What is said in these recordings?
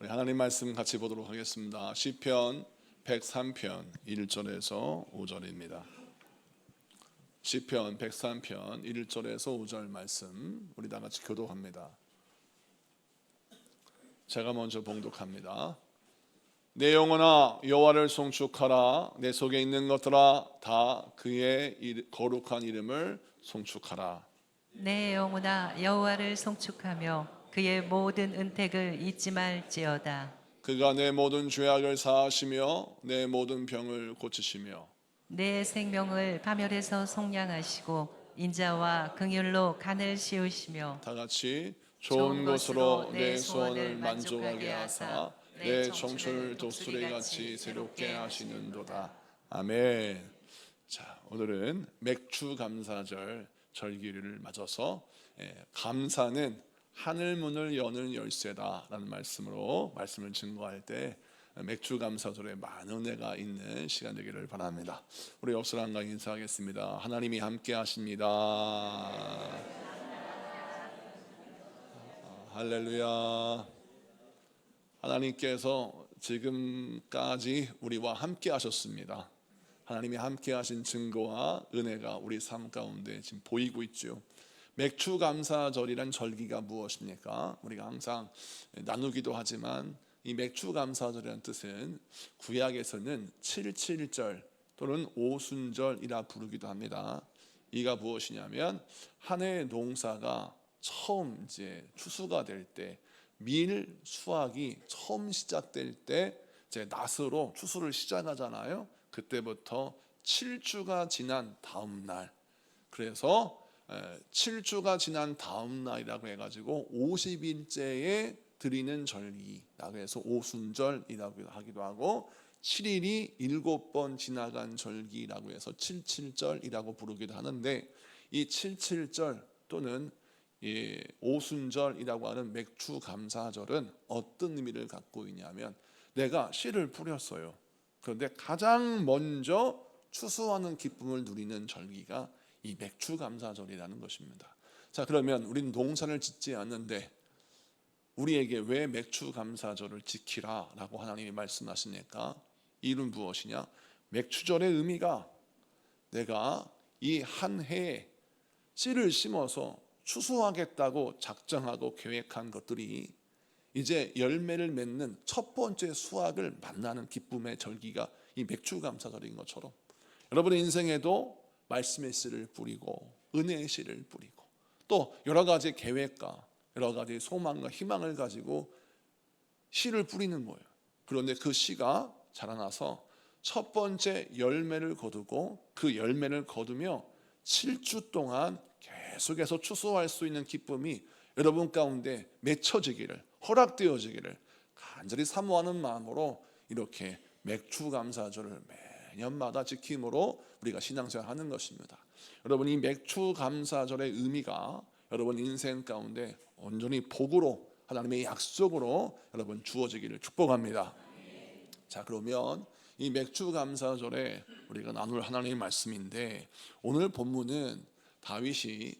하나님 말씀 같이 보도록 하겠습니다. 시편 103편 1절에서 5절입니다. 시편 103편 1절에서 5절 말씀 우리 다 같이 교독합니다. 제가 먼저 봉독합니다. 내 영혼아 여호와를 송축하라. 내 속에 있는 것들아 다 그의 거룩한 이름을 송축하라. 내 영혼아 여호와를 송축하며 그의 모든 은택을 잊지 말지어다. 그가 내 모든 죄악을 사하시며 내 모든 병을 고치시며 내 생명을 파멸해서 속량하시고 인자와 긍휼로 간을 씌우시며 다 같이 좋은 것으로 내 소원을 만족하게 하사 내 청춘을 독수리같이 새롭게 하시는도다. 아멘. 자, 오늘은 맥주감사절 절기를 맞아서 감사는 하늘 문을 여는 열쇠다라는 말씀으로 말씀을 증거할 때 맥주감사절에 많은 은혜가 있는 시간 되기를 바랍니다. 우리 옆사람과 인사하겠습니다. 하나님이 함께 하십니다. 할렐루야. 하나님께서 지금까지 우리와 함께 하셨습니다. 하나님이 함께 하신 증거와 은혜가 우리 삶 가운데 지금 보이고 있죠. 맥주감사절이란 절기가 무엇입니까? 우리가 항상 나누기도 하지만 이 맥주감사절이라는 뜻은 구약에서는 7.7절 또는 오순절이라 부르기도 합니다. 이가 무엇이냐면 한 해의 농사가 처음 이제 추수가 될 때, 밀 수확이 처음 시작될 때 이제 낫으로 추수를 시작하잖아요. 그때부터 7주가 지난 다음 날, 그래서 7주가 지난 다음 날이라고 해가지고 50일째에 드리는 절기라고 해서 오순절이라고 하기도 하고, 7일이 7번 지나간 절기라고 해서 77절이라고 부르기도 하는데, 이 77절 또는 오순절이라고 하는 맥주감사절은 어떤 의미를 갖고 있냐면, 내가 씨를 뿌렸어요. 그런데 가장 먼저 추수하는 기쁨을 누리는 절기가 이 맥주감사절이라는 것입니다. 자, 그러면 우리는 농사를 짓지 않는데 우리에게 왜 맥주감사절을 지키라 라고 하나님이 말씀하시니까, 이는 무엇이냐? 맥주절의 의미가 내가 이 한 해에 씨를 심어서 추수하겠다고 작정하고 계획한 것들이 이제 열매를 맺는 첫 번째 수확을 만나는 기쁨의 절기가 이 맥주감사절인 것처럼, 여러분의 인생에도 말씀의 씨를 뿌리고 은혜의 씨를 뿌리고 또 여러 가지 계획과 여러 가지 소망과 희망을 가지고 씨를 뿌리는 거예요. 그런데 그 씨가 자라나서 첫 번째 열매를 거두고 그 열매를 거두며 7주 동안 계속해서 추수할 수 있는 기쁨이 여러분 가운데 맺혀지기를, 허락되어지기를 간절히 사모하는 마음으로 이렇게 맥주감사절을 매년마다 지킴으로 우리가 신앙생활 하는 것입니다. 여러분, 이 맥주감사절의 의미가 여러분 인생 가운데 온전히 복으로, 하나님의 약속으로 여러분 주어지기를 축복합니다. 자, 그러면 이 맥주감사절에 우리가 나눌 하나님의 말씀인데, 오늘 본문은 다윗이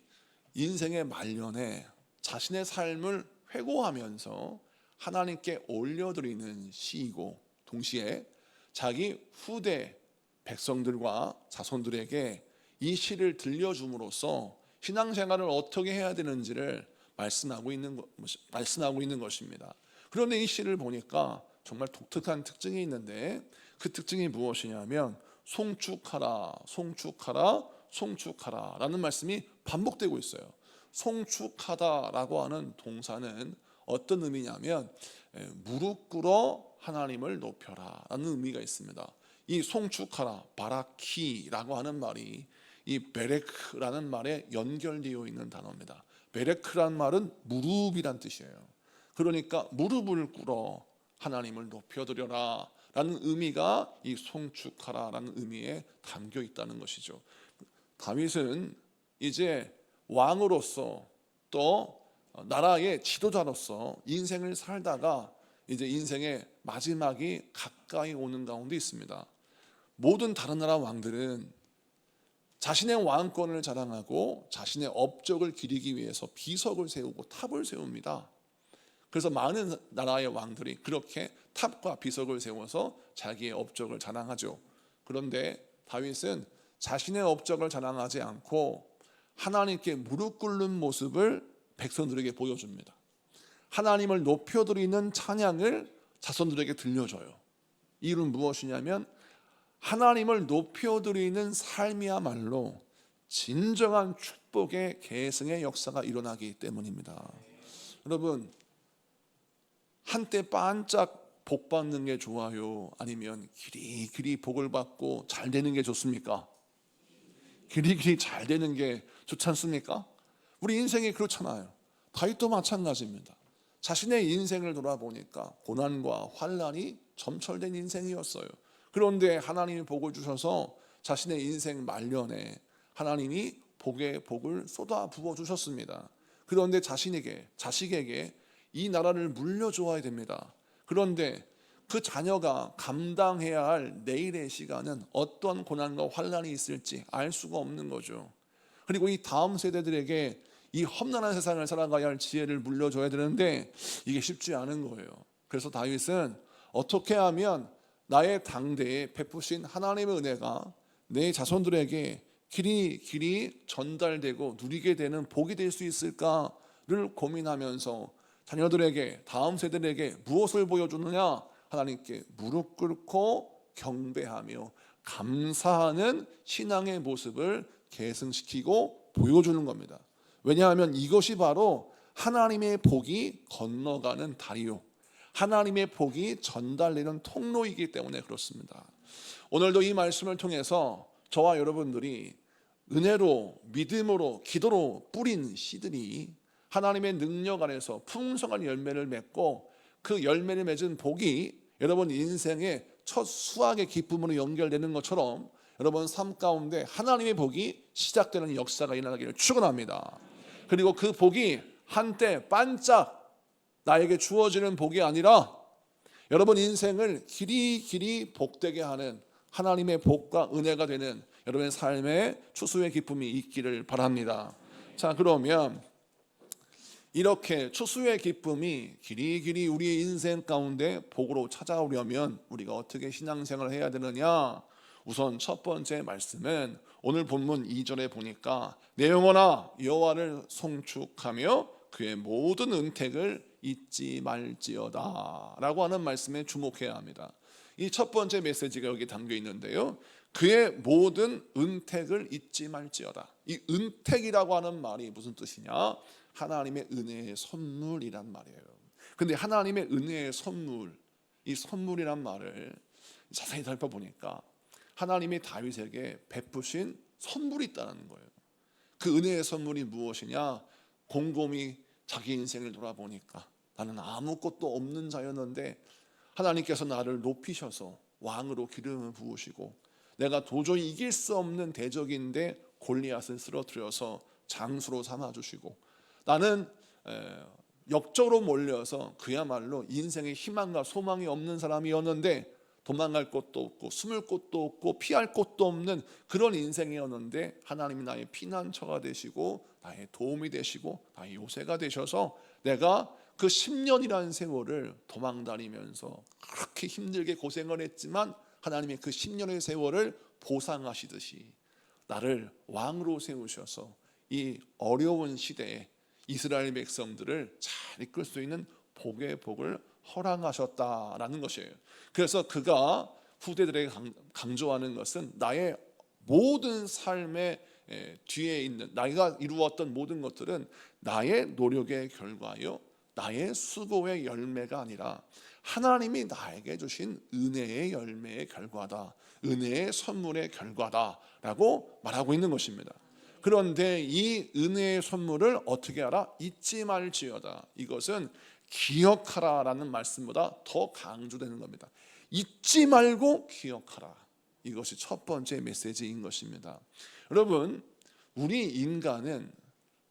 인생의 말년에 자신의 삶을 회고하면서 하나님께 올려드리는 시이고, 동시에 자기 후대 백성들과 자손들에게 이 시를 들려줌으로써 신앙생활을 어떻게 해야 되는지를 말씀하고 있는 것입니다. 그런데 이 시를 보니까 정말 독특한 특징이 있는데, 그 특징이 무엇이냐면 송축하라, 송축하라, 송축하라 라는 말씀이 반복되고 있어요. 송축하다라고 하는 동사는 어떤 의미냐면 무릎 꿇어 하나님을 높여라 라는 의미가 있습니다. 이 송축하라, 바라키라고 하는 말이 이 베레크라는 말에 연결되어 있는 단어입니다. 베레크란 말은 무릎이란 뜻이에요. 그러니까 무릎을 꿇어 하나님을 높여드려라 라는 의미가 이 송축하라 라는 의미에 담겨 있다는 것이죠. 다윗은 이제 왕으로서 또 나라의 지도자로서 인생을 살다가 이제 인생의 마지막이 가까이 오는 가운데 있습니다. 모든 다른 나라 왕들은 자신의 왕권을 자랑하고 자신의 업적을 기리기 위해서 비석을 세우고 탑을 세웁니다. 그래서 많은 나라의 왕들이 그렇게 탑과 비석을 세워서 자기의 업적을 자랑하죠. 그런데 다윗은 자신의 업적을 자랑하지 않고 하나님께 무릎 꿇는 모습을 백성들에게 보여줍니다. 하나님을 높여드리는 찬양을 자손들에게 들려줘요. 이유는 무엇이냐면 하나님을 높여드리는 삶이야말로 진정한 축복의 계승의 역사가 일어나기 때문입니다. 여러분, 한때 반짝 복 받는 게 좋아요? 아니면 길이길이 복을 받고 잘 되는 게 좋습니까? 길이길이 잘 되는 게 좋지 않습니까? 우리 인생이 그렇잖아요. 다윗도 마찬가지입니다. 자신의 인생을 돌아보니까 고난과 환난이 점철된 인생이었어요. 그런데 하나님이 복을 주셔서 자신의 인생 말년에 하나님이 복의 복을 쏟아 부어 주셨습니다. 그런데 자식에게 이 나라를 물려주어야 됩니다. 그런데 그 자녀가 감당해야 할 내일의 시간은 어떤 고난과 환난이 있을지 알 수가 없는 거죠. 그리고 이 다음 세대들에게 이 험난한 세상을 살아가야 할 지혜를 물려줘야 되는데 이게 쉽지 않은 거예요. 그래서 다윗은 어떻게 하면 나의 당대에 베푸신 하나님의 은혜가 내 자손들에게 길이 전달되고 누리게 되는 복이 될 수 있을까를 고민하면서 자녀들에게, 다음 세대들에게 무엇을 보여주느냐? 하나님께 무릎 꿇고 경배하며 감사하는 신앙의 모습을 계승시키고 보여주는 겁니다. 왜냐하면 이것이 바로 하나님의 복이 건너가는 다리요, 하나님의 복이 전달되는 통로이기 때문에 그렇습니다. 오늘도 이 말씀을 통해서 저와 여러분들이 은혜로, 믿음으로, 기도로 뿌린 씨들이 하나님의 능력 안에서 풍성한 열매를 맺고 그 열매를 맺은 복이 여러분 인생의 첫 수확의 기쁨으로 연결되는 것처럼 여러분 삶 가운데 하나님의 복이 시작되는 역사가 일어나기를 축원합니다. 그리고 그 복이 한때 반짝 나에게 주어지는 복이 아니라 여러분 인생을 길이 복되게 하는 하나님의 복과 은혜가 되는 여러분의 삶의 추수의 기쁨이 있기를 바랍니다. 자, 그러면 이렇게 추수의 기쁨이 길이 우리의 인생 가운데 복으로 찾아오려면 우리가 어떻게 신앙생활을 해야 되느냐? 우선 첫 번째 말씀은 오늘 본문 2절에 보니까 내 영혼아 여호와를 송축하며 그의 모든 은택을 잊지 말지어다 라고 하는 말씀에 주목해야 합니다. 이 첫 번째 메시지가 여기 담겨 있는데요, 그의 모든 은택을 잊지 말지어다. 이 은택이라고 하는 말이 무슨 뜻이냐? 하나님의 은혜의 선물이란 말이에요. 근데 하나님의 은혜의 선물, 이 선물이란 말을 자세히 살펴보니까 하나님이 다윗에게 베푸신 선물이 있다는 거예요. 그 은혜의 선물이 무엇이냐? 곰곰이 자기 인생을 돌아보니까 나는 아무것도 없는 자였는데 하나님께서 나를 높이셔서 왕으로 기름을 부으시고 내가 도저히 이길 수 없는 대적인데 골리앗을 쓰러뜨려서 장수로 삼아주시고 나는 역적으로 몰려서 그야말로 인생의 희망과 소망이 없는 사람이었는데 도망갈 곳도 없고 숨을 곳도 없고 피할 곳도 없는 그런 인생이었는데 하나님이 나의 피난처가 되시고 나의 도움이 되시고 나의 요새가 되셔서 내가 그 10년이라는 세월을 도망다니면서 그렇게 힘들게 고생을 했지만 하나님의 그 10년의 세월을 보상하시듯이 나를 왕으로 세우셔서 이 어려운 시대에 이스라엘 백성들을 잘 이끌 수 있는 복의 복을 허락하셨다라는 것이에요. 그래서 그가 후대들에게 강조하는 것은 나의 모든 삶의 뒤에 있는 내가 이루었던 모든 것들은 나의 노력의 결과요, 나의 수고의 열매가 아니라 하나님이 나에게 주신 은혜의 열매의 결과다, 은혜의 선물의 결과다라고 말하고 있는 것입니다. 그런데 이 은혜의 선물을 어떻게 하라? 잊지 말지어다. 이것은 기억하라라는 말씀보다 더 강조되는 겁니다. 잊지 말고 기억하라. 이것이 첫 번째 메시지인 것입니다. 여러분, 우리 인간은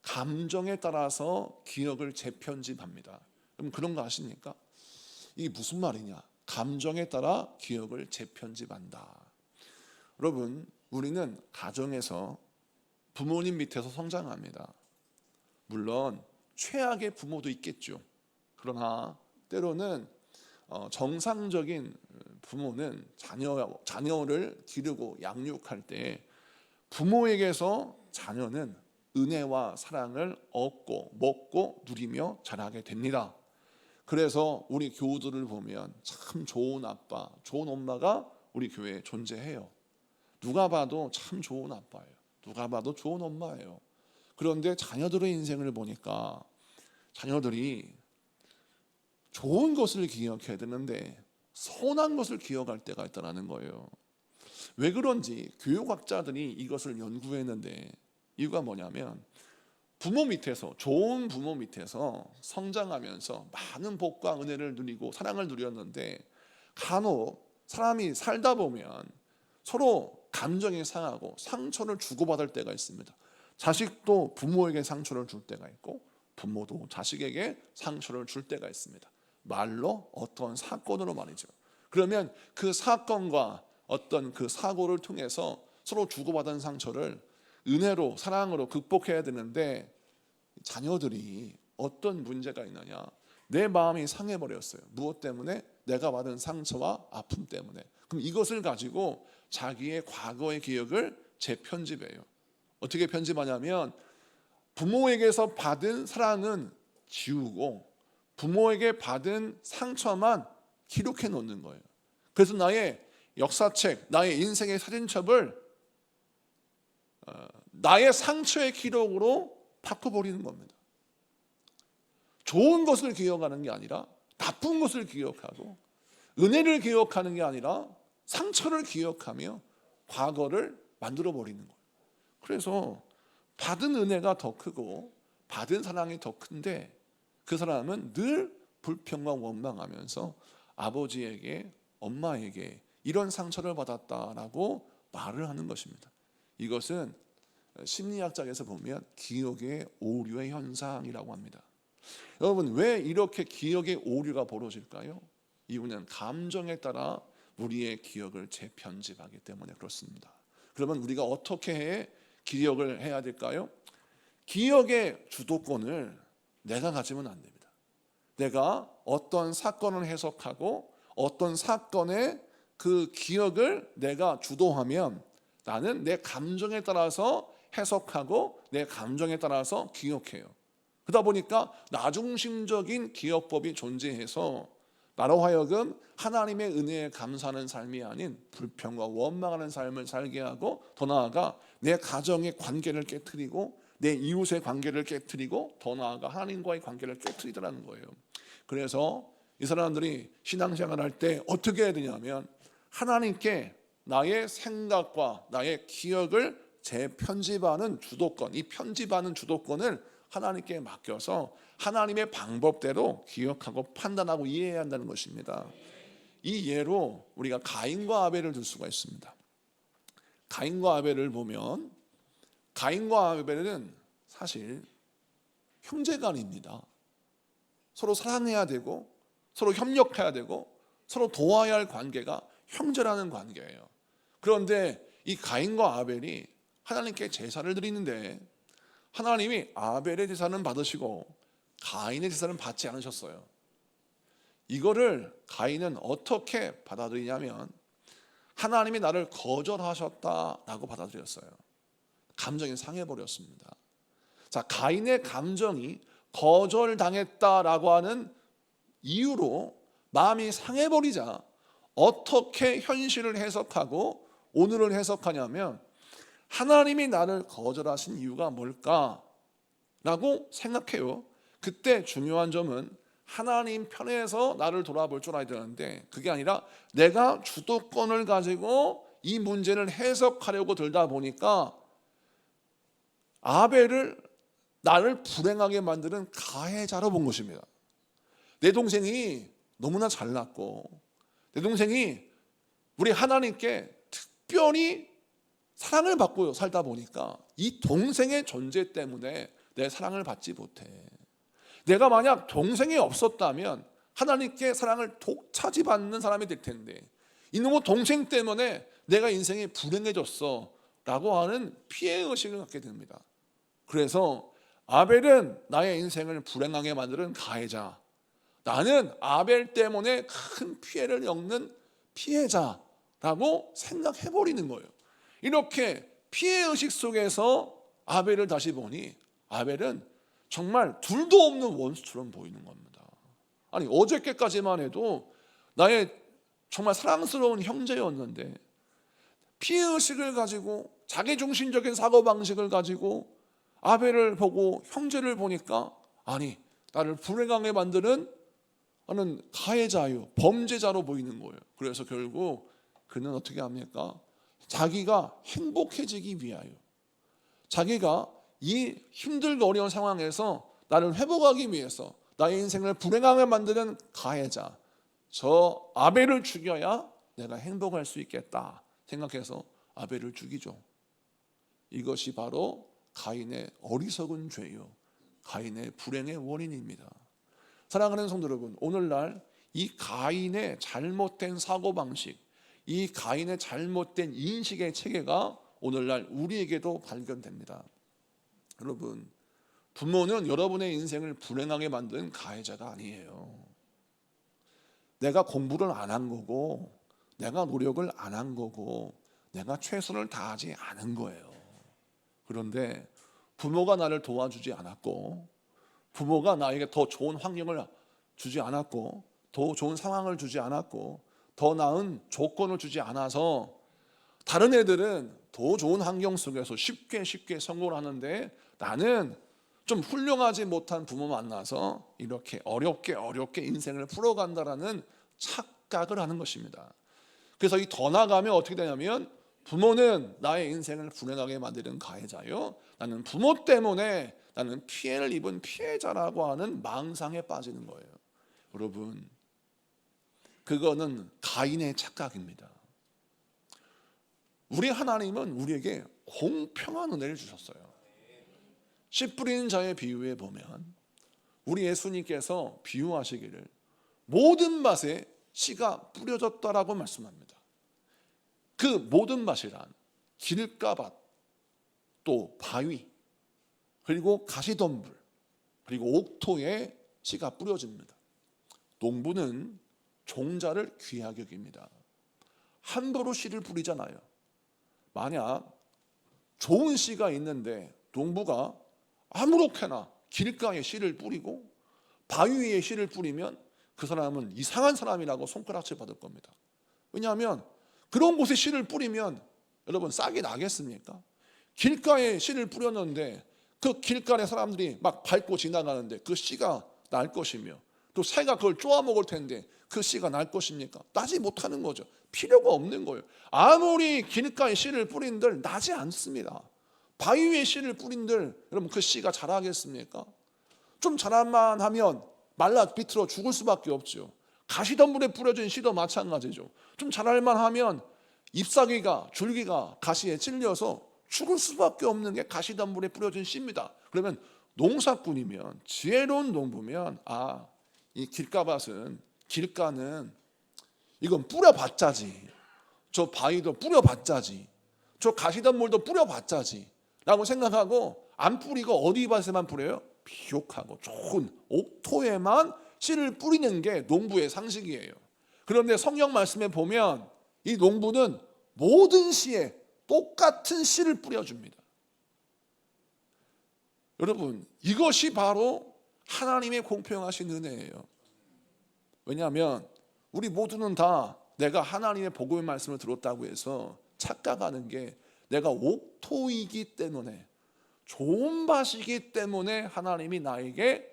감정에 따라서 기억을 재편집합니다. 여러분 그런 거 아십니까? 이게 무슨 말이냐? 감정에 따라 기억을 재편집한다. 여러분, 우리는 가정에서 부모님 밑에서 성장합니다. 물론 최악의 부모도 있겠죠. 그러나 때로는 정상적인 부모는 자녀를 기르고 양육할 때 부모에게서 자녀는 은혜와 사랑을 얻고 먹고 누리며 자라게 됩니다. 그래서 우리 교우들을 보면 참 좋은 아빠, 좋은 엄마가 우리 교회에 존재해요. 누가 봐도 참 좋은 아빠예요. 누가 봐도 좋은 엄마예요. 그런데 자녀들의 인생을 보니까 자녀들이 좋은 것을 기억해야 되는데 선한 것을 기억할 때가 있다는 거예요. 왜 그런지 교육학자들이 이것을 연구했는데 이유가 뭐냐면 부모 밑에서, 좋은 부모 밑에서 성장하면서 많은 복과 은혜를 누리고 사랑을 누렸는데 간혹 사람이 살다 보면 서로 감정이 상하고 상처를 주고받을 때가 있습니다. 자식도 부모에게 상처를 줄 때가 있고 부모도 자식에게 상처를 줄 때가 있습니다. 말로 어떤 사건으로 말이죠. 그러면 그 사건과 어떤 그 사고를 통해서 서로 주고받은 상처를 은혜로 사랑으로 극복해야 되는데 자녀들이 어떤 문제가 있느냐, 내 마음이 상해버렸어요. 무엇 때문에? 내가 받은 상처와 아픔 때문에. 그럼 이것을 가지고 자기의 과거의 기억을 재편집해요. 어떻게 편집하냐면 부모에게서 받은 사랑은 지우고 부모에게 받은 상처만 기록해 놓는 거예요. 그래서 나의 역사책, 나의 인생의 사진첩을 나의 상처의 기록으로 바꿔버리는 겁니다. 좋은 것을 기억하는 게 아니라 나쁜 것을 기억하고 은혜를 기억하는 게 아니라 상처를 기억하며 과거를 만들어버리는 거예요. 그래서 받은 은혜가 더 크고 받은 사랑이 더 큰데 그 사람은 늘 불평과 원망하면서 아버지에게, 엄마에게 이런 상처를 받았다라고 말을 하는 것입니다. 이것은 심리학자에서 보면 기억의 오류의 현상이라고 합니다. 여러분, 왜 이렇게 기억의 오류가 벌어질까요? 이유는 감정에 따라 우리의 기억을 재편집하기 때문에 그렇습니다. 그러면 우리가 어떻게 기억을 해야 될까요? 기억의 주도권을 내가 가지면 안 됩니다. 내가 어떤 사건을 해석하고 어떤 사건의 그 기억을 내가 주도하면 나는 내 감정에 따라서 해석하고 내 감정에 따라서 기억해요. 그러다 보니까 나중심적인 기억법이 존재해서 나로 하여금 하나님의 은혜에 감사하는 삶이 아닌 불평과 원망하는 삶을 살게 하고 더 나아가 내 가정의 관계를 깨트리고 내 이웃의 관계를 깨트리고 더 나아가 하나님과의 관계를 깨트리더라는 거예요. 그래서 이 사람들이 신앙생활 할 때 어떻게 해야 되냐면 하나님께 나의 생각과 나의 기억을 재편집하는 주도권, 이 편집하는 주도권을 하나님께 맡겨서 하나님의 방법대로 기억하고 판단하고 이해해야 한다는 것입니다. 이 예로 우리가 가인과 아벨을 들 수가 있습니다. 가인과 아벨을 보면 가인과 아벨은 사실 형제간입니다. 서로 사랑해야 되고 서로 협력해야 되고 서로 도와야 할 관계가 형제라는 관계예요. 그런데 이 가인과 아벨이 하나님께 제사를 드리는데 하나님이 아벨의 제사는 받으시고 가인의 제사는 받지 않으셨어요. 이거를 가인은 어떻게 받아들이냐면 하나님이 나를 거절하셨다라고 받아들였어요. 감정이 상해버렸습니다. 자, 가인의 감정이 거절당했다라고 하는 이유로 마음이 상해버리자 어떻게 현실을 해석하고 오늘을 해석하냐면 하나님이 나를 거절하신 이유가 뭘까라고 생각해요. 그때 중요한 점은 하나님 편에서 나를 돌아볼 줄 알아야 되는데 그게 아니라 내가 주도권을 가지고 이 문제를 해석하려고 들다 보니까 아벨을 나를 불행하게 만드는 가해자로 본 것입니다. 내 동생이 너무나 잘났고 내 동생이 우리 하나님께 특별히 사랑을 받고 살다 보니까 이 동생의 존재 때문에 내 사랑을 받지 못해. 내가 만약 동생이 없었다면 하나님께 사랑을 독차지받는 사람이 될 텐데 이놈의 동생 때문에 내가 인생이 불행해졌어 라고 하는 피해의식을 갖게 됩니다. 그래서 아벨은 나의 인생을 불행하게 만드는 가해자, 나는 아벨 때문에 큰 피해를 겪는 피해자라고 생각해버리는 거예요. 이렇게 피해의식 속에서 아벨을 다시 보니 아벨은 정말 둘도 없는 원수처럼 보이는 겁니다. 아니 어저께까지만 해도 나의 정말 사랑스러운 형제였는데 피해의식을 가지고 자기중심적인 사고방식을 가지고 아벨을 보고 형제를 보니까 아니 나를 불행하게 만드는 나는 가해자요 범죄자로 보이는 거예요. 그래서 결국 그는 어떻게 합니까? 자기가 행복해지기 위하여 자기가 이 힘들고 어려운 상황에서 나를 회복하기 위해서 나의 인생을 불행하게 만드는 가해자 저 아벨을 죽여야 내가 행복할 수 있겠다 생각해서 아벨을 죽이죠. 이것이 바로 가인의 어리석은 죄요 가인의 불행의 원인입니다. 사랑하는 성도 여러분, 오늘날 이 가인의 잘못된 사고방식, 이 가인의 잘못된 인식의 체계가 오늘날 우리에게도 발견됩니다. 여러분, 부모는 여러분의 인생을 불행하게 만든 가해자가 아니에요. 내가 공부를 안 한 거고 내가 노력을 안 한 거고 내가 최선을 다하지 않은 거예요. 그런데 부모가 나를 도와주지 않았고 부모가 나에게 더 좋은 환경을 주지 않았고 더 좋은 상황을 주지 않았고 더 나은 조건을 주지 않아서 다른 애들은 더 좋은 환경 속에서 쉽게 성공을 하는데 나는 좀 훌륭하지 못한 부모 만나서 이렇게 어렵게 인생을 풀어간다라는 착각을 하는 것입니다. 그래서 이 더 나가면 어떻게 되냐면 부모는 나의 인생을 불행하게 만드는 가해자요 나는 부모 때문에 나는 피해를 입은 피해자라고 하는 망상에 빠지는 거예요. 여러분, 그거는 가인의 착각입니다. 우리 하나님은 우리에게 공평한 은혜를 주셨어요. 씨 뿌리는 자의 비유에 보면 우리 예수님께서 비유하시기를 모든 밭에 씨가 뿌려졌다라고 말씀합니다. 그 모든 밭이란 길가밭, 또 바위, 그리고 가시덤불, 그리고 옥토에 씨가 뿌려집니다. 농부는 종자를 귀하게 여깁니다. 함부로 씨를 뿌리잖아요. 만약 좋은 씨가 있는데 농부가 아무렇게나 길가에 씨를 뿌리고 바위 위에 씨를 뿌리면 그 사람은 이상한 사람이라고 손가락질 받을 겁니다. 왜냐하면 그런 곳에 씨를 뿌리면 여러분 싹이 나겠습니까? 길가에 씨를 뿌렸는데 그 길가에 사람들이 막 밟고 지나가는데 그 씨가 날 것이며 또 새가 그걸 쪼아 먹을 텐데 그 씨가 날 것입니까? 나지 못하는 거죠. 필요가 없는 거예요. 아무리 길가에 씨를 뿌린들 나지 않습니다. 바위 위에 씨를 뿌린들 여러분 그 씨가 자라겠습니까? 좀 자랄만 하면 말라 비틀어 죽을 수밖에 없죠. 가시덤불에 뿌려진 씨도 마찬가지죠. 좀 자랄만 하면 잎사귀가 줄기가 가시에 찔려서 죽을 수밖에 없는 게 가시덤불에 뿌려진 씨입니다. 그러면 농사꾼이면 지혜로운 농부면 이 길가는 이건 뿌려봤자지. 저 바위도 뿌려봤자지. 저 가시덤불도 뿌려봤자지 라고 생각하고 안 뿌리고 어디 밭에만 뿌려요? 비옥하고 좋은 옥토에만 씨를 뿌리는 게 농부의 상식이에요. 그런데 성경 말씀에 보면 이 농부는 모든 씨에 똑같은 씨를 뿌려줍니다. 여러분, 이것이 바로 하나님의 공평하신 은혜예요. 왜냐하면 우리 모두는 다 내가 하나님의 복음의 말씀을 들었다고 해서 착각하는 게 내가 옥토이기 때문에 좋은 밭이기 때문에 하나님이 나에게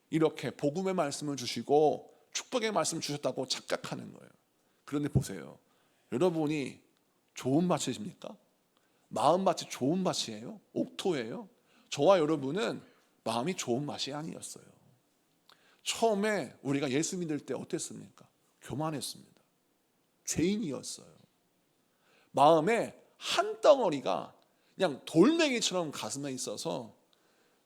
이렇게 복음의 말씀을 주시고 축복의 말씀을 주셨다고 착각하는 거예요. 그런데 보세요. 여러분이 좋은 밭이십니까? 마음밭이 좋은 밭이에요? 옥토예요? 저와 여러분은 마음이 좋은 밭이 아니었어요. 처음에 우리가 예수 믿을 때 어땠습니까? 교만했습니다. 죄인이었어요. 마음에 한 덩어리가 그냥 돌멩이처럼 가슴에 있어서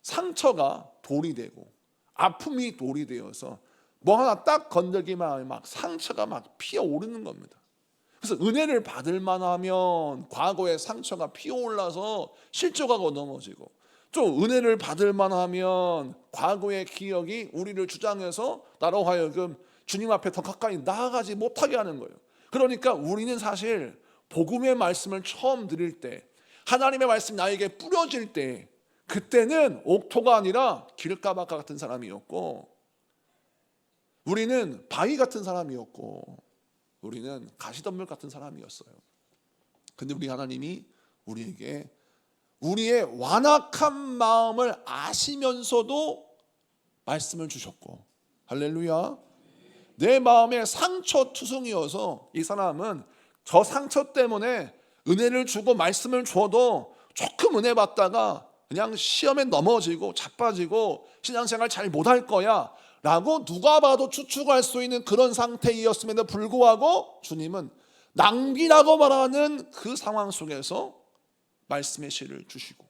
상처가 돌이 되고 아픔이 돌이 되어서 뭐 하나 딱 건들기만 하면 막 상처가 막 피어오르는 겁니다. 그래서 은혜를 받을 만하면 과거의 상처가 피어올라서 실족하고 넘어지고 좀 은혜를 받을 만하면 과거의 기억이 우리를 주장해서 나로 하여금 주님 앞에 더 가까이 나아가지 못하게 하는 거예요. 그러니까 우리는 사실 복음의 말씀을 처음 들을 때, 하나님의 말씀 나에게 뿌려질 때, 그때는 옥토가 아니라 길가바가 같은 사람이었고, 우리는 바위 같은 사람이었고, 우리는 가시덤불 같은 사람이었어요. 근데 우리 하나님이 우리에게 우리의 완악한 마음을 아시면서도 말씀을 주셨고, 할렐루야. 내 마음에 상처투성이어서 이 사람은 저 상처 때문에 은혜를 주고 말씀을 줘도 조금 은혜 받다가 그냥 시험에 넘어지고 자빠지고 신앙생활 잘 못할 거야 라고 누가 봐도 추측할 수 있는 그런 상태이었음에도 불구하고 주님은 낭비라고 말하는 그 상황 속에서 말씀의 씨를 주시고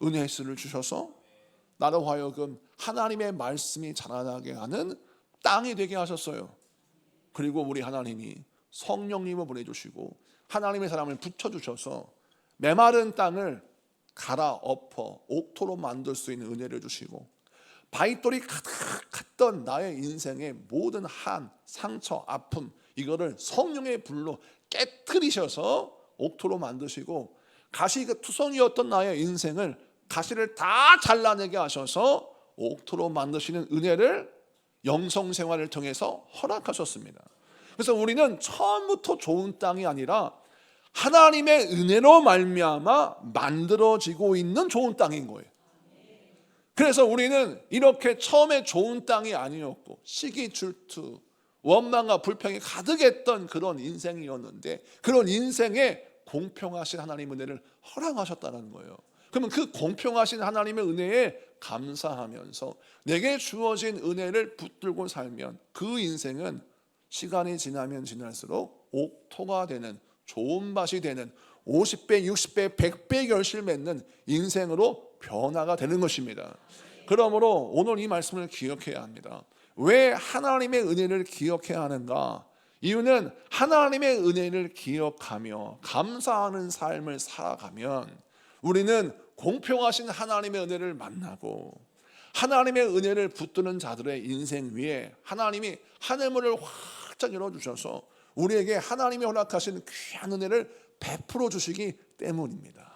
은혜의 씨를 주셔서 나로 하여금 하나님의 말씀이 자라나게 하는 땅이 되게 하셨어요. 그리고 우리 하나님이 성령님을 보내주시고 하나님의 사람을 붙여주셔서 메마른 땅을 갈아엎어 옥토로 만들 수 있는 은혜를 주시고, 바위돌이 가득했던 나의 인생의 모든 한, 상처, 아픔, 이거를 성령의 불로 깨트리셔서 옥토로 만드시고, 가시가 투성이었던 나의 인생을 가시를 다 잘라내게 하셔서 옥토로 만드시는 은혜를 영성생활을 통해서 허락하셨습니다. 그래서 우리는 처음부터 좋은 땅이 아니라 하나님의 은혜로 말미암아 만들어지고 있는 좋은 땅인 거예요. 그래서 우리는 이렇게 처음에 좋은 땅이 아니었고 시기 질투, 원망과 불평이 가득했던 그런 인생이었는데, 그런 인생에 공평하신 하나님의 은혜를 허락하셨다는 거예요. 그러면 그 공평하신 하나님의 은혜에 감사하면서 내게 주어진 은혜를 붙들고 살면 그 인생은 시간이 지나면 지날수록 옥토가 되는, 좋은 밭이 되는, 50배, 60배, 100배 결실 맺는 인생으로 변화가 되는 것입니다. 그러므로 오늘 이 말씀을 기억해야 합니다. 왜 하나님의 은혜를 기억해야 하는가? 이유는 하나님의 은혜를 기억하며 감사하는 삶을 살아가면 우리는 공평하신 하나님의 은혜를 만나고, 하나님의 은혜를 붙드는 자들의 인생 위에 하나님이 하늘문을 활짝 열어주셔서 우리에게 하나님이 허락하신 귀한 은혜를 베풀어 주시기 때문입니다.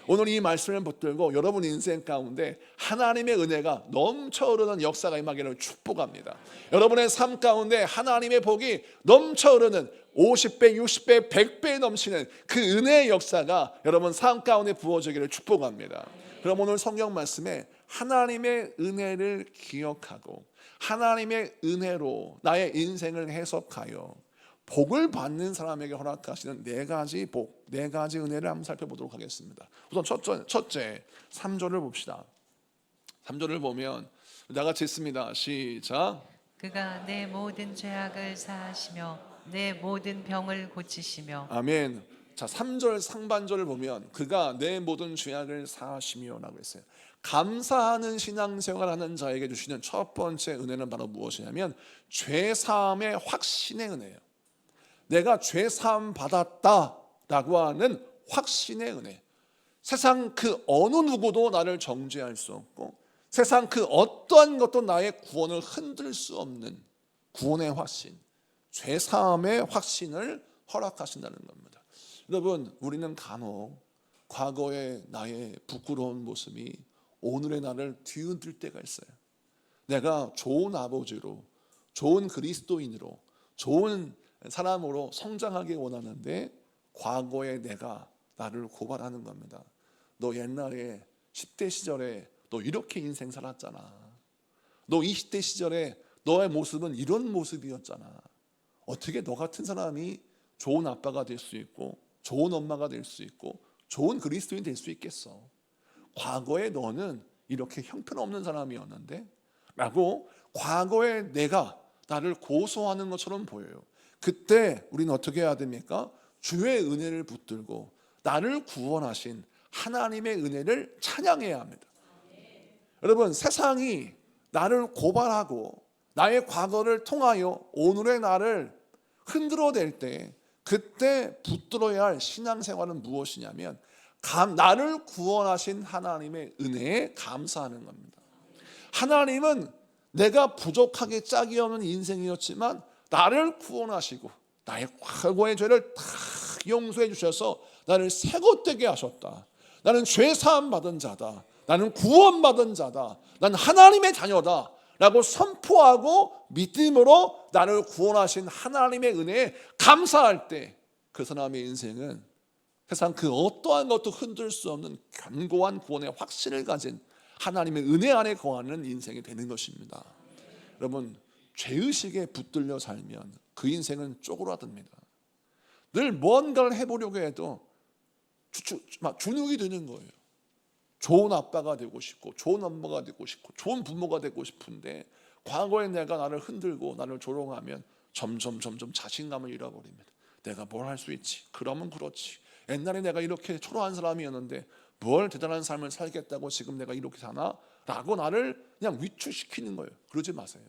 오늘 이 말씀을 붙들고 여러분 인생 가운데 하나님의 은혜가 넘쳐 흐르는 역사가 임하기를 축복합니다. 여러분의 삶 가운데 하나님의 복이 넘쳐 흐르는 50배, 60배, 100배 넘치는 그 은혜의 역사가 여러분 삶 가운데 부어지기를 축복합니다. 그럼 오늘 성경 말씀에 하나님의 은혜를 기억하고 하나님의 은혜로 나의 인생을 해석하여 복을 받는 사람에게 허락하시는 네 가지 복, 네 가지 은혜를 한번 살펴보도록 하겠습니다. 우선 첫째 3절을 봅시다. 3절을 보면 다 같이 읽습니다. 시작. 그가 내 모든 죄악을 사하시며 내 모든 병을 고치시며. 아멘. 자, 3절 상반절을 보면 그가 내 모든 죄악을 사하시며 라고 했어요. 감사하는 신앙생활하는 자에게 주시는 첫 번째 은혜는 바로 무엇이냐면 죄사함의 확신의 은혜예요. 내가 죄사함 받았다라고 하는 확신의 은혜. 세상 그 어느 누구도 나를 정죄할 수 없고 세상 그 어떠한 것도 나의 구원을 흔들 수 없는 구원의 확신, 죄사함의 확신을 허락하신다는 겁니다. 여러분, 우리는 간혹 과거의 나의 부끄러운 모습이 오늘의 나를 뒤흔들 때가 있어요. 내가 좋은 아버지로, 좋은 그리스도인으로, 좋은 사람으로 성장하기 원하는데 과거의 내가 나를 고발하는 겁니다. 너 옛날에 10대 시절에 너 이렇게 인생 살았잖아. 너 20대 시절에 너의 모습은 이런 모습이었잖아. 어떻게 너 같은 사람이 좋은 아빠가 될 수 있고 좋은 엄마가 될 수 있고 좋은 그리스도인 될 수 있겠어. 과거에 너는 이렇게 형편없는 사람이었는데 라고 과거의 내가 나를 고소하는 것처럼 보여요. 그때 우리는 어떻게 해야 됩니까? 주의 은혜를 붙들고 나를 구원하신 하나님의 은혜를 찬양해야 합니다. 여러분, 세상이 나를 고발하고 나의 과거를 통하여 오늘의 나를 흔들어댈 때 그때 붙들어야 할 신앙생활은 무엇이냐면 나를 구원하신 하나님의 은혜에 감사하는 겁니다. 하나님은 내가 부족하게 짝이 없는 인생이었지만 나를 구원하시고 나의 과거의 죄를 다 용서해 주셔서 나를 새것되게 하셨다. 나는 죄 사함 받은 자다. 나는 구원받은 자다. 난 하나님의 자녀다 라고 선포하고 믿음으로 나를 구원하신 하나님의 은혜에 감사할 때 그 사람의 인생은 세상 그 어떠한 것도 흔들 수 없는 견고한 구원의 확신을 가진 하나님의 은혜 안에 거하는 인생이 되는 것입니다. 여러분, 죄의식에 붙들려 살면 그 인생은 쪼그라듭니다. 늘 뭔가를 해보려고 해도 막 주눅이 드는 거예요. 좋은 아빠가 되고 싶고 좋은 엄마가 되고 싶고 좋은 부모가 되고 싶은데 과거에 내가 나를 흔들고 나를 조롱하면 점점 자신감을 잃어버립니다. 내가 뭘 할 수 있지? 그러면 그렇지. 옛날에 내가 이렇게 초라한 사람이었는데 뭘 대단한 삶을 살겠다고 지금 내가 이렇게 사나? 라고 나를 그냥 위축시키는 거예요. 그러지 마세요.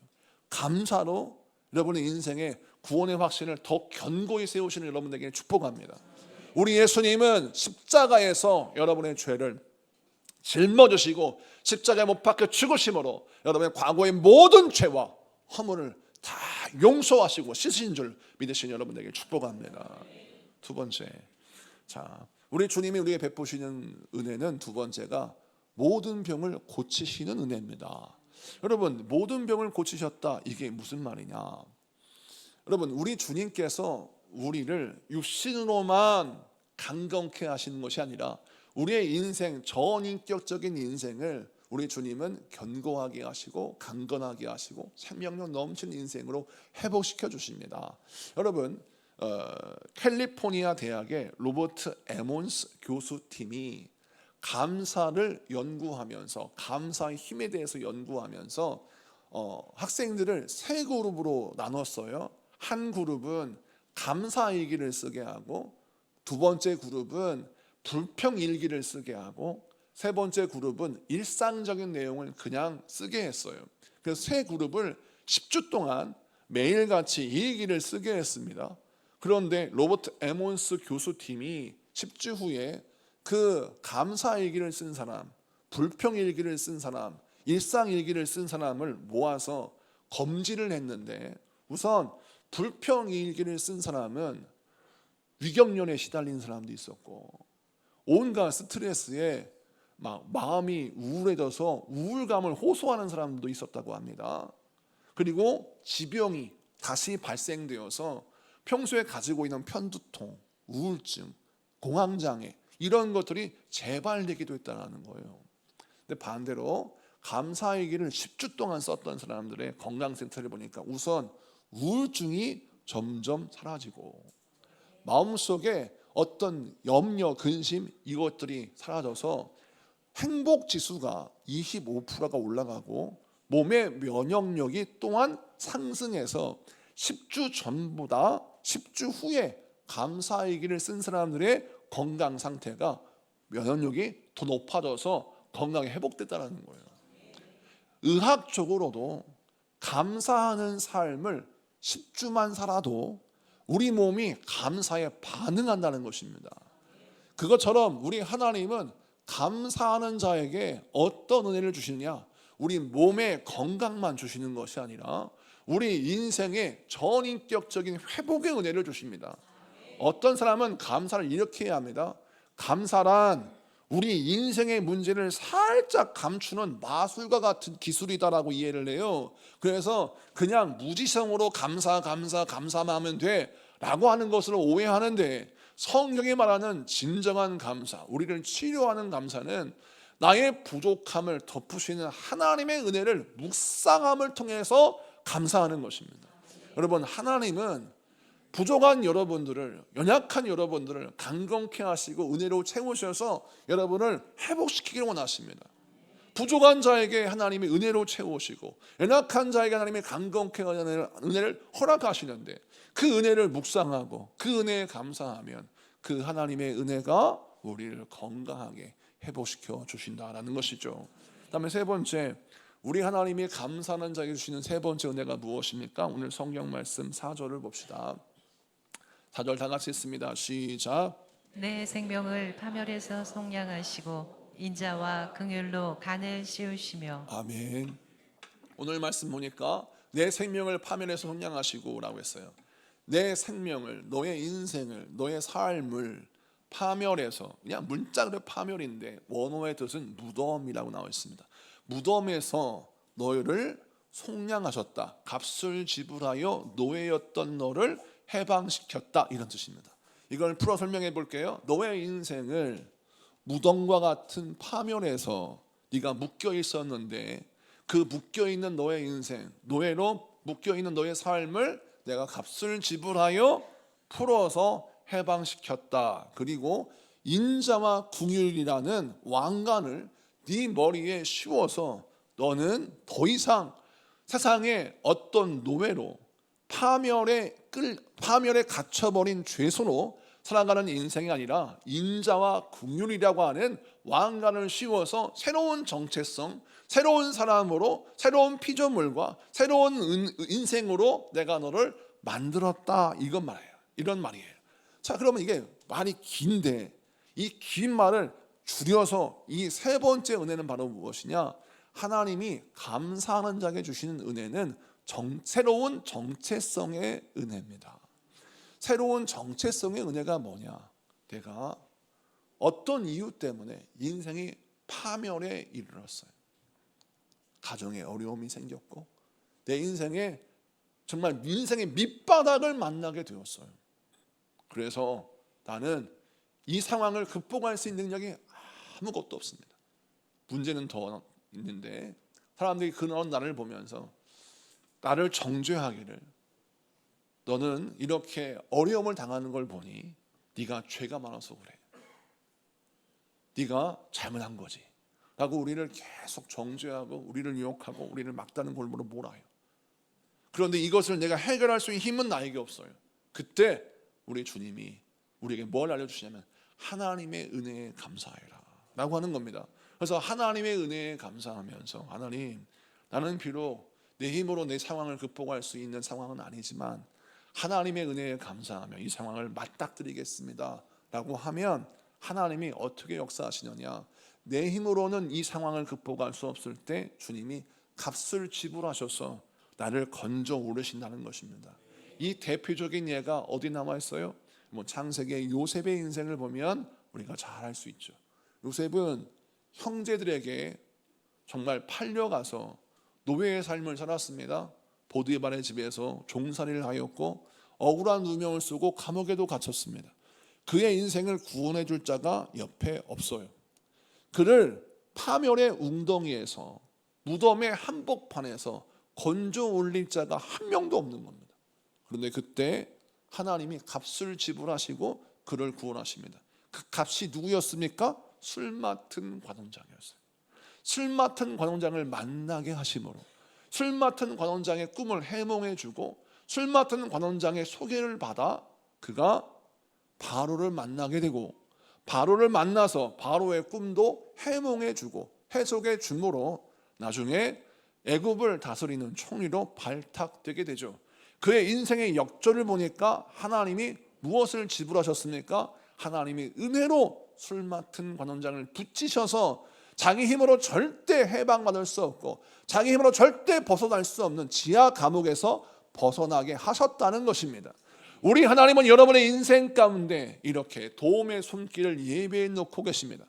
감사로 여러분의 인생에 구원의 확신을 더 견고히 세우시는 여러분에게 축복합니다. 우리 예수님은 십자가에서 여러분의 죄를 짊어지시고 십자가에 못 박혀 죽으심으로 여러분의 과거의 모든 죄와 허물을 다 용서하시고 씻으신 줄 믿으신 여러분에게 축복합니다. 두 번째, 자, 우리 주님이 우리에게 베푸시는 은혜는 두 번째가 모든 병을 고치시는 은혜입니다. 여러분, 모든 병을 고치셨다, 이게 무슨 말이냐? 여러분, 우리 주님께서 우리를 육신으로만 강건케 하시는 것이 아니라 우리의 인생, 전인격적인 인생을 우리 주님은 견고하게 하시고 강건하게 하시고 생명력 넘치는 인생으로 회복시켜 주십니다. 여러분, 캘리포니아 대학의 로버트 에몬스 교수팀이 감사를 연구하면서 감사의 힘에 대해서 연구하면서 학생들을 세 그룹으로 나눴어요. 한 그룹은 감사 일기를 쓰게 하고, 두 번째 그룹은 불평 일기를 쓰게 하고, 세 번째 그룹은 일상적인 내용을 그냥 쓰게 했어요. 그래서 세 그룹을 10주 동안 매일같이 일기를 쓰게 했습니다. 그런데 로버트 에몬스 교수팀이 10주 후에 그 감사 일기를 쓴 사람, 불평 일기를 쓴 사람, 일상 일기를 쓴 사람을 모아서 검진을 했는데, 우선 불평 일기를 쓴 사람은 위경련에 시달린 사람도 있었고 온갖 스트레스에 막 마음이 우울해져서 우울감을 호소하는 사람도 있었다고 합니다. 그리고 지병이 다시 발생되어서 평소에 가지고 있는 편두통, 우울증, 공황장애 이런 것들이 재발되기도 했다는 거예요. 근데 반대로 감사일기를 10주 동안 썼던 사람들의 건강센터를 보니까 우선 우울증이 점점 사라지고 마음속에 어떤 염려, 근심 이것들이 사라져서 행복지수가 25%가 올라가고 몸의 면역력이 또한 상승해서 10주 전보다 10주 후에 감사일기를 쓴 사람들의 건강 상태가 면역력이 더 높아져서 건강이 회복됐다는 거예요. 의학적으로도 감사하는 삶을 10주만 살아도 우리 몸이 감사에 반응한다는 것입니다. 그것처럼 우리 하나님은 감사하는 자에게 어떤 은혜를 주시느냐? 우리 몸의 건강만 주시는 것이 아니라 우리 인생의 전인격적인 회복의 은혜를 주십니다. 어떤 사람은 감사를 이렇게 해야 합니다. 감사란 우리 인생의 문제를 살짝 감추는 마술과 같은 기술이다라고 이해를 해요. 그래서 그냥 무지성으로 감사만 하면 돼 라고 하는 것을 오해하는데, 성경이 말하는 진정한 감사, 우리를 치료하는 감사는 나의 부족함을 덮으시는 하나님의 은혜를 묵상함을 통해서 감사하는 것입니다. 여러분, 하나님은 부족한 여러분들을, 연약한 여러분들을 강건케 하시고 은혜로 채우셔서 여러분을 회복시키기를 원하십니다. 부족한 자에게 하나님이 은혜로 채우시고 연약한 자에게 하나님이 강건케 하는 은혜를 허락하시는데, 그 은혜를 묵상하고 그 은혜에 감사하면 그 하나님의 은혜가 우리를 건강하게 회복시켜 주신다라는 것이죠. 그다음에 세 번째, 우리 하나님이 감사하는 자에게 주시는 세 번째 은혜가 무엇입니까? 오늘 성경 말씀 4절을 봅시다. 4절 다 같이 읽습니다. 시작. 내 생명을 파멸해서 속량하시고 인자와 긍휼로 간을 씌우시며. 아멘. 오늘 말씀 보니까 내 생명을 파멸해서 속량하시고 라고 했어요. 내 생명을, 너의 인생을, 너의 삶을 파멸해서, 그냥 문자로 파멸인데 원어의 뜻은 무덤이라고 나와 있습니다. 무덤에서 너희를 속량하셨다. 값을 지불하여 노예였던 너를 해방시켰다, 이런 뜻입니다. 이걸 풀어 설명해 볼게요. 너의 인생을 무덤과 같은 파멸에서 네가 묶여 있었는데, 그 묶여 있는 너의 인생, 노예로 묶여 있는 너의 삶을 내가 값을 지불하여 풀어서 해방시켰다. 그리고 인자와 궁율이라는 왕관을 네 머리에 씌워서 너는 더 이상 세상의 어떤 노예로 파멸에 갇혀버린 죄수로 살아가는 인생이 아니라 인자와 긍휼이라고 하는 왕관을 씌워서 새로운 정체성, 새로운 사람으로, 새로운 피조물과 새로운 인생으로 내가 너를 만들었다, 이건 말이에요. 이런 말이에요. 자, 그러면 이게 말이 긴데 이 긴 말을 줄여서 이 세 번째 은혜는 바로 무엇이냐? 하나님이 감사하는 자에게 주시는 은혜는 새로운 정체성의 은혜입니다. 새로운 정체성의 은혜가 뭐냐? 내가 어떤 이유 때문에 인생이 파멸에 이르렀어요. 가정에 어려움이 생겼고 내 인생에 정말 인생의 밑바닥을 만나게 되었어요. 그래서 나는 이 상황을 극복할 수 있는 능력이 아무것도 없습니다. 문제는 더 있는데 사람들이 그런 나를 보면서 나를 정죄하기를, 너는 이렇게 어려움을 당하는 걸 보니 네가 죄가 많아서 그래, 네가 잘못한 거지 라고 우리를 계속 정죄하고 우리를 유혹하고 우리를 막다른 골무로 몰아요. 그런데 이것을 내가 해결할 수 있는 힘은 나에게 없어요. 그때 우리 주님이 우리에게 뭘 알려주시냐면 하나님의 은혜에 감사해라 라고 하는 겁니다. 그래서 하나님의 은혜에 감사하면서, 하나님, 나는 비록 내 힘으로 내 상황을 극복할 수 있는 상황은 아니지만 하나님의 은혜에 감사하며 이 상황을 맞닥뜨리겠습니다 라고 하면 하나님이 어떻게 역사하시느냐? 내 힘으로는 이 상황을 극복할 수 없을 때 주님이 값을 지불하셔서 나를 건져 오르신다는 것입니다. 이 대표적인 예가 어디 나와 있어요? 창세기의 요셉의 인생을 보면 우리가 잘 알 수 있죠. 요셉은 형제들에게 정말 팔려가서 노예의 삶을 살았습니다. 보디발의 집에서 종살이를 하였고 억울한 누명을 쓰고 감옥에도 갇혔습니다. 그의 인생을 구원해 줄 자가 옆에 없어요. 그를 파멸의 웅덩이에서, 무덤의 한복판에서 건져 올릴 자가 한 명도 없는 겁니다. 그런데 그때 하나님이 값을 지불하시고 그를 구원하십니다. 그 값이 누구였습니까? 술 맡은 관원장이었어요. 술 맡은 관원장을 만나게 하심으로, 술 맡은 관원장의 꿈을 해몽해 주고 술 맡은 관원장의 소개를 받아 그가 바로를 만나게 되고, 바로를 만나서 바로의 꿈도 해몽해 주고 해석해 줌으로 나중에 애굽을 다스리는 총리로 발탁되게 되죠. 그의 인생의 역전을 보니까 하나님이 무엇을 지불하셨습니까? 하나님이 은혜로 술 맡은 관원장을 붙이셔서 자기 힘으로 절대 해방받을 수 없고 자기 힘으로 절대 벗어날 수 없는 지하 감옥에서 벗어나게 하셨다는 것입니다. 우리 하나님은 여러분의 인생 가운데 이렇게 도움의 손길을 예배해 놓고 계십니다.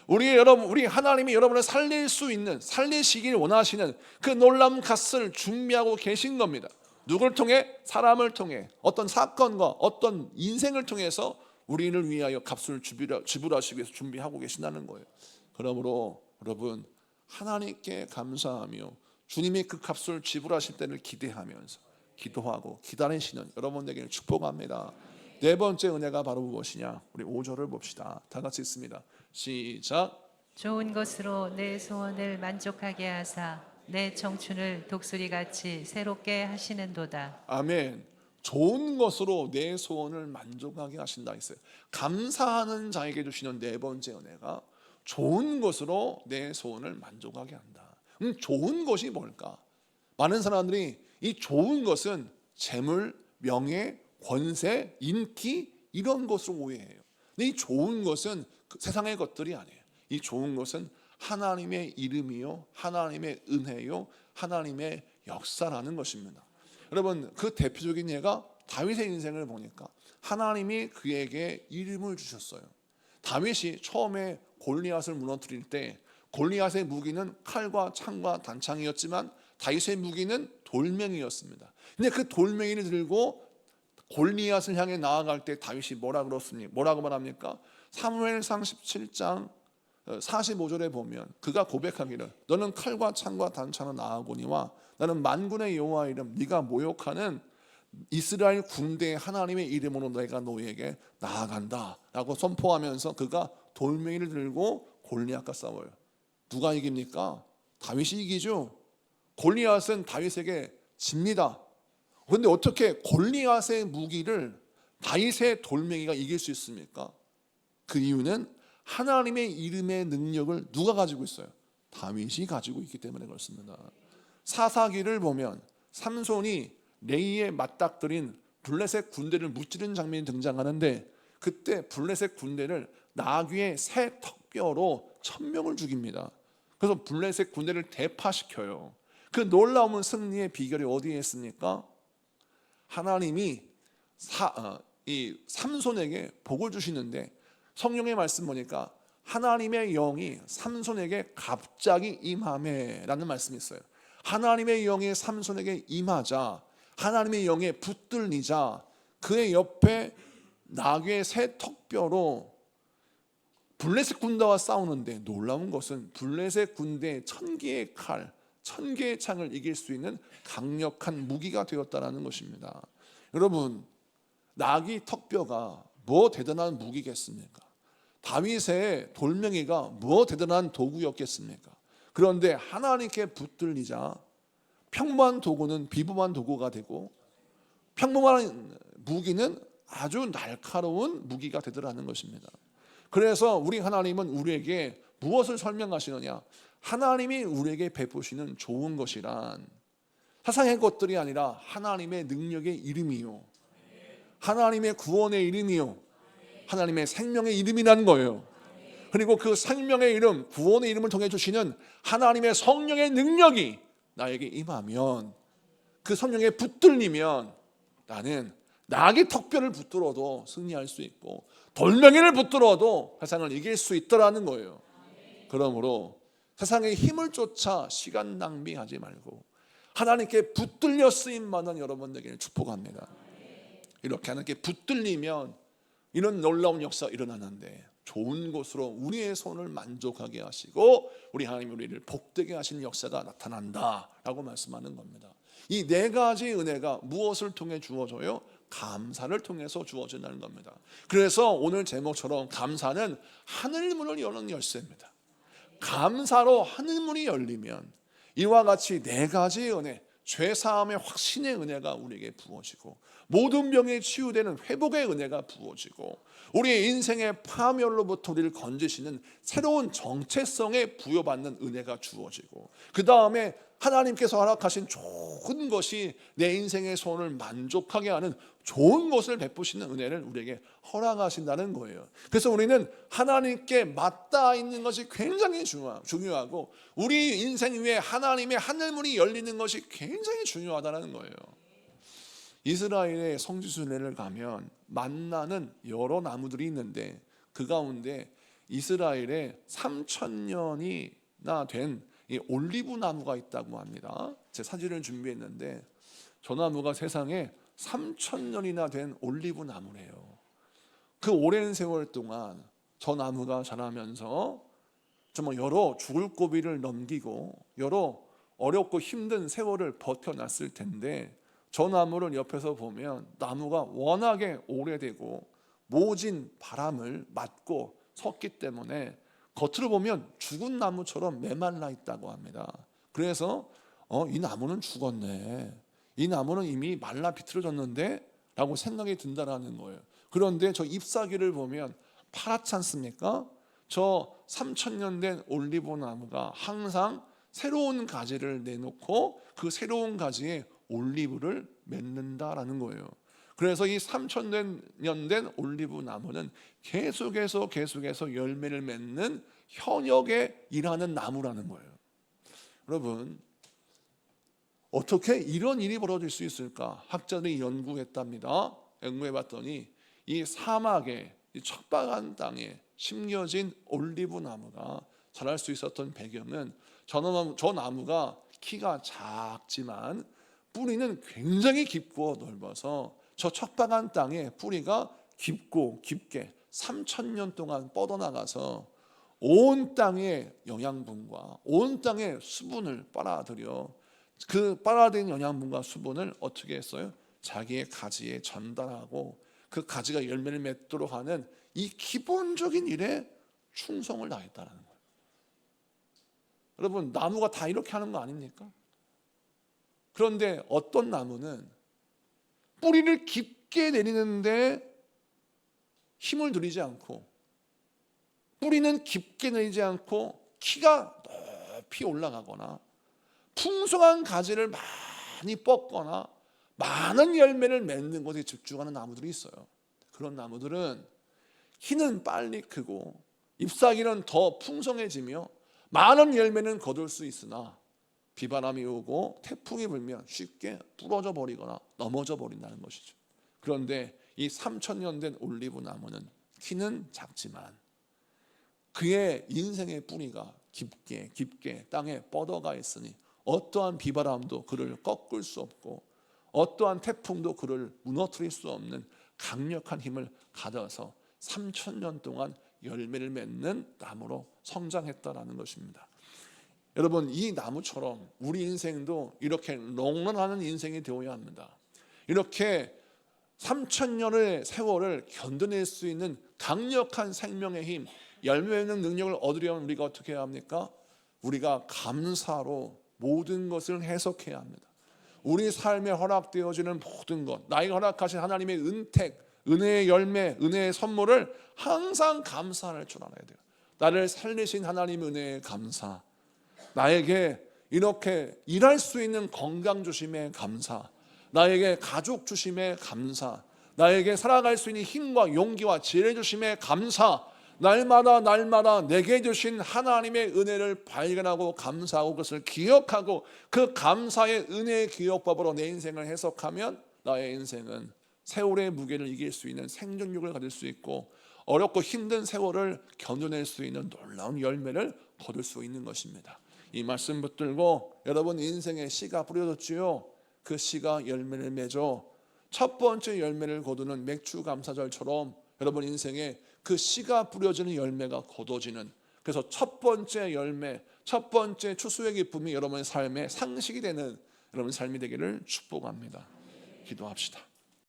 우리 하나님이 여러분을 살릴 수 있는, 살리시길 원하시는 그 놀라운 값을 준비하고 계신 겁니다. 누구를 통해? 사람을 통해, 어떤 사건과 어떤 인생을 통해서 우리를 위하여 값을 지불하시기 위해서 준비하고 계신다는 거예요. 그러므로 여러분, 하나님께 감사하며 주님이 그 값을 지불하실 때를 기대하면서 기도하고 기다리시는 여러분에게 축복합니다. 네 번째 은혜가 바로 무엇이냐? 우리 5절을 봅시다. 다 같이 읽습니다. 시작. 좋은 것으로 내 소원을 만족하게 하사 내 청춘을 독수리같이 새롭게 하시는도다. 아멘. 좋은 것으로 내 소원을 만족하게 하신다 했어요. 감사하는 자에게 주시는 네 번째 은혜가 좋은 것으로 내 소원을 만족하게 한다. 좋은 것이 뭘까? 많은 사람들이 이 좋은 것은 재물, 명예, 권세, 인기 이런 것으로 오해해요. 근데 이 좋은 것은 세상의 것들이 아니에요. 이 좋은 것은 하나님의 이름이요, 하나님의 은혜요, 하나님의 역사라는 것입니다. 여러분, 그 대표적인 예가 다윗의 인생을 보니까 하나님이 그에게 이름을 주셨어요. 다윗이 처음에 골리앗을 무너뜨릴 때 골리앗의 무기는 칼과 창과 단창이었지만 다윗의 무기는 돌멩이였습니다. 근데 그 돌멩이를 들고 골리앗을 향해 나아갈 때 다윗이 뭐라고 말합니까? 사무엘상 17장 45절에 보면 그가 고백하기를 너는 칼과 창과 단창으로 나아오거니와 나는 만군의 여호와 이름 네가 모욕하는 이스라엘 군대의 하나님의 이름으로 내가 너희에게 나아간다 라고 선포하면서 그가 돌멩이를 들고 골리앗과 싸워요. 누가 이깁니까? 다윗이 이기죠. 골리앗은 다윗에게 집니다. 그런데 어떻게 골리앗의 무기를 다윗의 돌멩이가 이길 수 있습니까? 그 이유는 하나님의 이름의 능력을 누가 가지고 있어요? 다윗이 가지고 있기 때문에 그렇습니다. 사사기를 보면 삼손이 레이에 맞닥뜨린 블레셋 군대를 무찌른 장면이 등장하는데 그때 블레셋 군대를 나귀의 새 턱뼈로 1000명을 죽입니다. 그래서 블레셋 군대를 대파시켜요. 그 놀라운 승리의 비결이 어디에 있습니까? 하나님이 이 삼손에게 복을 주시는데 성령의 말씀 보니까 하나님의 영이 삼손에게 갑자기 임하매라는 말씀이 있어요. 하나님의 영이 삼손에게 임하자 하나님의 영에 붙들리자 그의 옆에 나귀의 새 턱뼈로 블레셋 군대와 싸우는데 놀라운 것은 블레셋 군대의 1000개의 칼 1000개의 창을 이길 수 있는 강력한 무기가 되었다는 것입니다. 여러분, 나귀 턱뼈가 뭐 대단한 무기겠습니까? 다윗의 돌멩이가 뭐 대단한 도구였겠습니까? 그런데 하나님께 붙들리자 평범한 도구는 비범한 도구가 되고 평범한 무기는 아주 날카로운 무기가 되더라는 것입니다. 그래서 우리 하나님은 우리에게 무엇을 설명하시느냐? 하나님이 우리에게 베푸시는 좋은 것이란 세상의 것들이 아니라 하나님의 능력의 이름이요, 하나님의 구원의 이름이요, 하나님의 생명의 이름이라는 거예요. 그리고 그 생명의 이름, 구원의 이름을 통해 주시는 하나님의 성령의 능력이 나에게 임하면 그 성령에 붙들리면 나는 나귀 턱뼈를 붙들어도 승리할 수 있고 돌멩이를 붙들어도 세상을 이길 수 있더라는 거예요. 그러므로 세상의 힘을 쫓아 시간 낭비하지 말고 하나님께 붙들려 쓰임받은 여러분에게 축복합니다. 이렇게 하나님께 붙들리면 이런 놀라운 역사가 일어나는데 좋은 것으로 우리의 손을 만족하게 하시고 우리 하나님 우리를 복되게 하시는 역사가 나타난다라고 말씀하는 겁니다. 이 4가지 은혜가 무엇을 통해 주어져요? 감사를 통해서 주어진다는 겁니다. 그래서 오늘 제목처럼 감사는 하늘문을 여는 열쇠입니다. 감사로 하늘문이 열리면 이와 같이 4가지 은혜, 죄사함의 확신의 은혜가 우리에게 부어지고 모든 병에 치유되는 회복의 은혜가 부어지고 우리의 인생의 파멸로부터 우리를 건지시는 새로운 정체성에 부여받는 은혜가 주어지고 그 다음에 하나님께서 허락하신 좋은 것이 내 인생의 소원을 만족하게 하는 좋은 것을 베푸시는 은혜를 우리에게 허락하신다는 거예요. 그래서 우리는 하나님께 맞닿아 있는 것이 굉장히 중요하고 우리 인생 위에 하나님의 하늘문이 열리는 것이 굉장히 중요하다는 거예요. 이스라엘의 성지순례를 가면 만나는 여러 나무들이 있는데 그 가운데 이스라엘에 3000년이나 된 이 올리브 나무가 있다고 합니다. 제 사진을 준비했는데 저 나무가 세상에 3000년이나 된 올리브 나무래요. 그 오랜 세월 동안 저 나무가 자라면서 정말 여러 죽을 고비를 넘기고 여러 어렵고 힘든 세월을 버텨놨을 텐데 저 나무를 옆에서 보면 나무가 워낙에 오래되고 모진 바람을 맞고 섰기 때문에 겉으로 보면 죽은 나무처럼 메말라 있다고 합니다. 그래서 이 나무는 죽었네, 이 나무는 이미 말라 비틀어졌는데 라고 생각이 든다라는 거예요. 그런데 저 잎사귀를 보면 파랗지 않습니까? 저 3000년 된 올리브 나무가 항상 새로운 가지를 내놓고 그 새로운 가지에 올리브를 맺는다라는 거예요. 그래서 이 3000년 된 올리브 나무는 계속해서 열매를 맺는 현역에 일하는 나무라는 거예요. 여러분, 어떻게 이런 일이 벌어질 수 있을까? 학자들이 연구했답니다. 연구해봤더니 이 사막에, 이 척박한 땅에 심겨진 올리브 나무가 자랄 수 있었던 배경은 저 나무가 키가 작지만 뿌리는 굉장히 깊고 넓어서 저 척박한 땅에 뿌리가 깊고 깊게 3000년 동안 뻗어나가서 온 땅의 영양분과 온 땅의 수분을 빨아들여 그 빨아들인 영양분과 수분을 어떻게 했어요? 자기의 가지에 전달하고 그 가지가 열매를 맺도록 하는 이 기본적인 일에 충성을 다했다는 거예요. 여러분, 나무가 다 이렇게 하는 거 아닙니까? 그런데 어떤 나무는 뿌리를 깊게 내리는데 힘을 들이지 않고, 뿌리는 깊게 내리지 않고 키가 높이 올라가거나 풍성한 가지를 많이 뻗거나 많은 열매를 맺는 것에 집중하는 나무들이 있어요. 그런 나무들은 키는 빨리 크고 잎사귀는 더 풍성해지며 많은 열매는 거둘 수 있으나 비바람이 오고 태풍이 불면 쉽게 부러져 버리거나 넘어져 버린다는 것이죠. 그런데 이 3000년 된 올리브 나무는 키는 작지만 그의 인생의 뿌리가 깊게 땅에 뻗어가 있으니 어떠한 비바람도 그를 꺾을 수 없고 어떠한 태풍도 그를 무너뜨릴 수 없는 강력한 힘을 가져서 3000년 동안 열매를 맺는 나무로 성장했다라는 것입니다. 여러분, 이 나무처럼 우리 인생도 이렇게 롱런하는 인생이 되어야 합니다. 이렇게 3000년의 세월을 견뎌낼 수 있는 강력한 생명의 힘, 열매 맺는 능력을 얻으려면 우리가 어떻게 해야 합니까? 우리가 감사로 모든 것을 해석해야 합니다. 우리 삶에 허락되어지는 모든 것, 나에게 허락하신 하나님의 은택, 은혜의 열매, 은혜의 선물을 항상 감사할 줄 알아야 돼요. 나를 살리신 하나님의 은혜에 감사, 나에게 이렇게 일할 수 있는 건강 주심에 감사, 나에게 가족 주심에 감사, 나에게 살아갈 수 있는 힘과 용기와 지혜 주심에 감사, 날마다 내게 주신 하나님의 은혜를 발견하고 감사하고 그것을 기억하고 그 감사의 은혜의 기억법으로 내 인생을 해석하면 나의 인생은 세월의 무게를 이길 수 있는 생존력을 가질 수 있고 어렵고 힘든 세월을 견뎌낼 수 있는 놀라운 열매를 거둘 수 있는 것입니다. 이 말씀 붙들고 여러분 인생에 씨가 뿌려졌지요. 그 씨가 열매를 맺어 첫 번째 열매를 거두는 맥주 감사절처럼 여러분 인생에 그 씨가 뿌려지는 열매가 거둬지는, 그래서 첫 번째 열매, 첫 번째 추수의 기쁨이 여러분의 삶의 상식이 되는 여러분 삶이 되기를 축복합니다. 기도합시다.